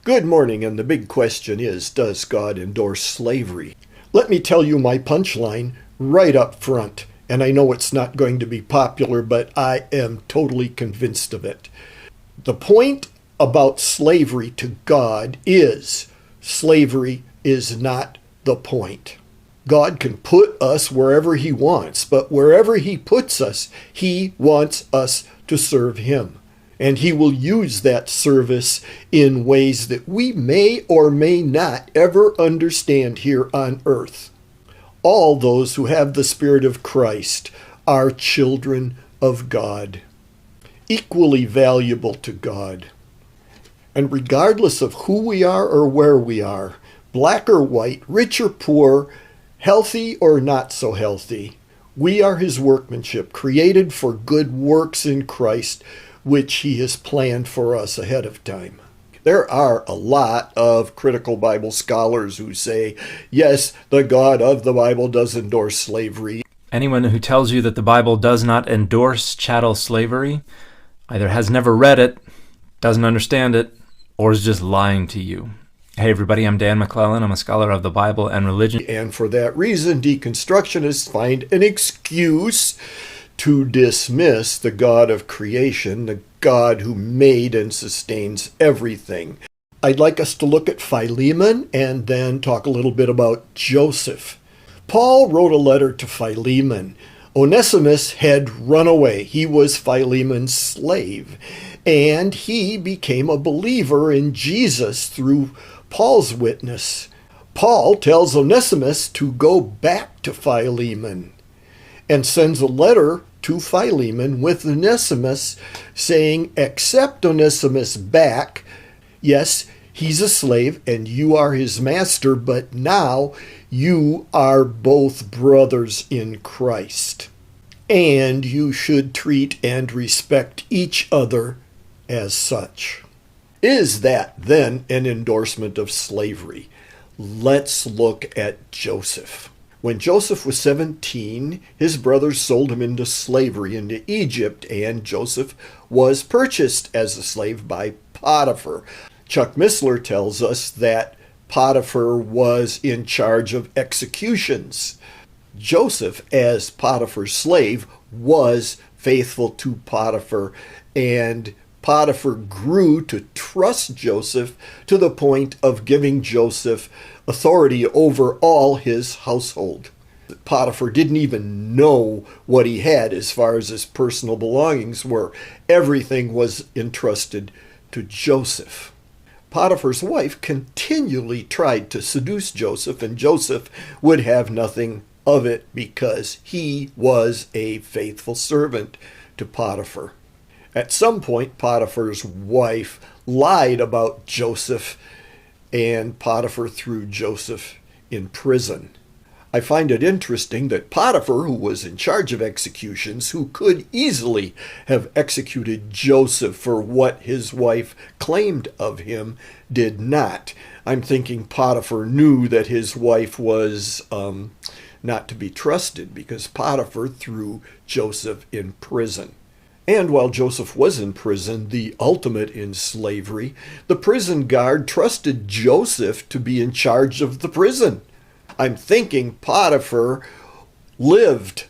Good morning, and the big question is, does God endorse slavery? Let me tell you my punchline right up front, and I know it's not going to be popular, but I am totally convinced of it. The point about slavery to God is slavery is not the point. God can put us wherever He wants, but wherever He puts us, He wants us to serve Him. And He will use that service in ways that we may or may not ever understand here on earth. All those who have the Spirit of Christ are children of God, equally valuable to God. And regardless of who we are or where we are, black or white, rich or poor, healthy or not so healthy, we are His workmanship, created for good works in Christ, which He has planned for us ahead of time. There are a lot of critical Bible scholars who say, yes, the God of the Bible does endorse slavery. Anyone who tells you that the Bible does not endorse chattel slavery either has never read it, doesn't understand it, or is just lying to you. Hey everybody, I'm Dan McClellan. I'm a scholar of the Bible and religion. And for that reason, deconstructionists find an excuse to dismiss the God of creation, the God who made and sustains everything. I'd like us to look at Philemon and then talk a little bit about Joseph. Paul wrote a letter to Philemon. Onesimus had run away. He was Philemon's slave, and he became a believer in Jesus through Paul's witness. Paul tells Onesimus to go back to Philemon and sends a letter to Philemon with Onesimus saying, accept Onesimus back. Yes, he's a slave and you are his master, but now you are both brothers in Christ. And you should treat and respect each other as such. Is that then an endorsement of slavery? Let's look at Joseph. When Joseph was 17, his brothers sold him into slavery into Egypt, and Joseph was purchased as a slave by Potiphar. Chuck Missler tells us that Potiphar was in charge of executions. Joseph, as Potiphar's slave, was faithful to Potiphar, and Potiphar grew to trust Joseph to the point of giving Joseph authority over all his household. Potiphar didn't even know what he had as far as his personal belongings were. Everything was entrusted to Joseph. Potiphar's wife continually tried to seduce Joseph, and Joseph would have nothing of it because he was a faithful servant to Potiphar. At some point, Potiphar's wife lied about Joseph, and Potiphar threw Joseph in prison. I find it interesting that Potiphar, who was in charge of executions, who could easily have executed Joseph for what his wife claimed of him, did not. I'm thinking Potiphar knew that his wife was not to be trusted because Potiphar threw Joseph in prison. And while Joseph was in prison, the ultimate in slavery, the prison guard trusted Joseph to be in charge of the prison. I'm thinking Potiphar lived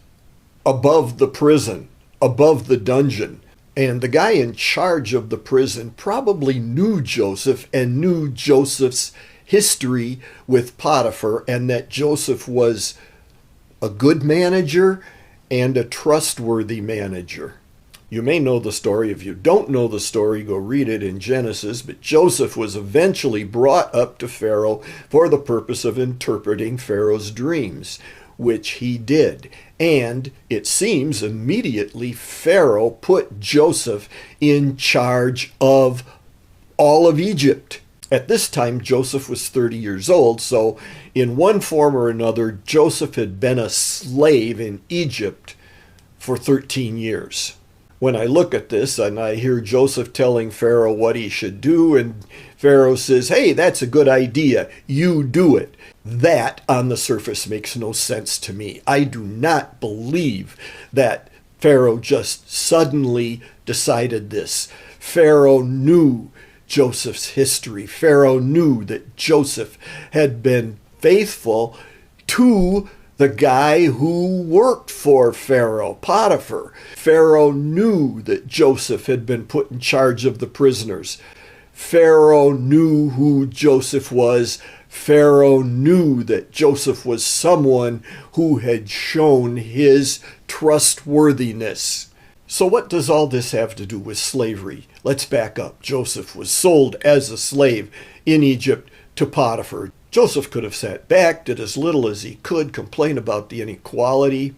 above the prison, above the dungeon. And the guy in charge of the prison probably knew Joseph and knew Joseph's history with Potiphar, and that Joseph was a good manager and a trustworthy manager. You may know the story. If you don't know the story, go read it in Genesis. But Joseph was eventually brought up to Pharaoh for the purpose of interpreting Pharaoh's dreams, which he did. And it seems immediately Pharaoh put Joseph in charge of all of Egypt. At this time, Joseph was 30 years old, so in one form or another, Joseph had been a slave in Egypt for 13 years. When I look at this and I hear Joseph telling Pharaoh what he should do, and Pharaoh says, hey, that's a good idea, you do it. That, on the surface, makes no sense to me. I do not believe that Pharaoh just suddenly decided this. Pharaoh knew Joseph's history. Pharaoh knew that Joseph had been faithful to the guy who worked for Pharaoh, Potiphar. Pharaoh knew that Joseph had been put in charge of the prisoners. Pharaoh knew who Joseph was. Pharaoh knew that Joseph was someone who had shown his trustworthiness. So what does all this have to do with slavery? Let's back up. Joseph was sold as a slave in Egypt to Potiphar. Joseph could have sat back, did as little as he could, complain about the inequality.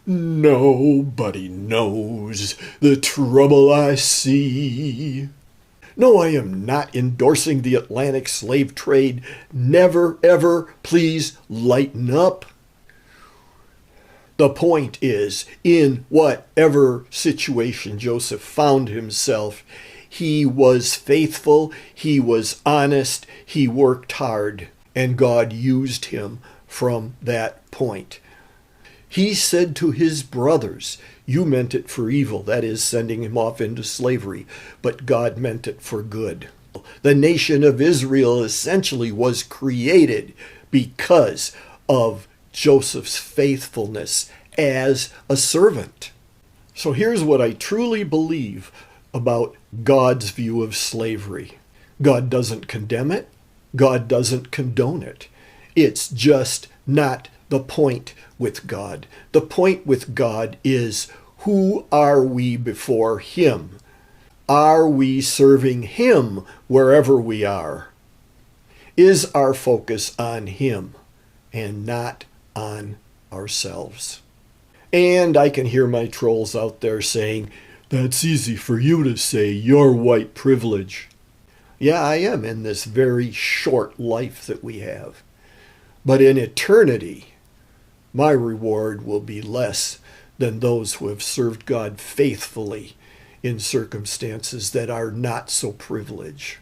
Nobody knows the trouble I see. No, I am not endorsing the Atlantic slave trade. Never, ever, please lighten up. The point is, in whatever situation Joseph found himself, he was faithful, he was honest, he worked hard, and God used him from that point. He said to his brothers, "You meant it for evil," that is, sending him off into slavery, "but God meant it for good." The nation of Israel essentially was created because of Joseph's faithfulness as a servant. So here's what I truly believe about God's view of slavery. God doesn't condemn it. God doesn't condone it. It's just not the point with God. The point with God is, who are we before Him? Are we serving Him wherever we are? Is our focus on Him and not on ourselves? And I can hear my trolls out there saying, "That's easy for you to say, you're white privilege." Yeah, I am in this very short life that we have. But in eternity, my reward will be less than those who have served God faithfully in circumstances that are not so privileged.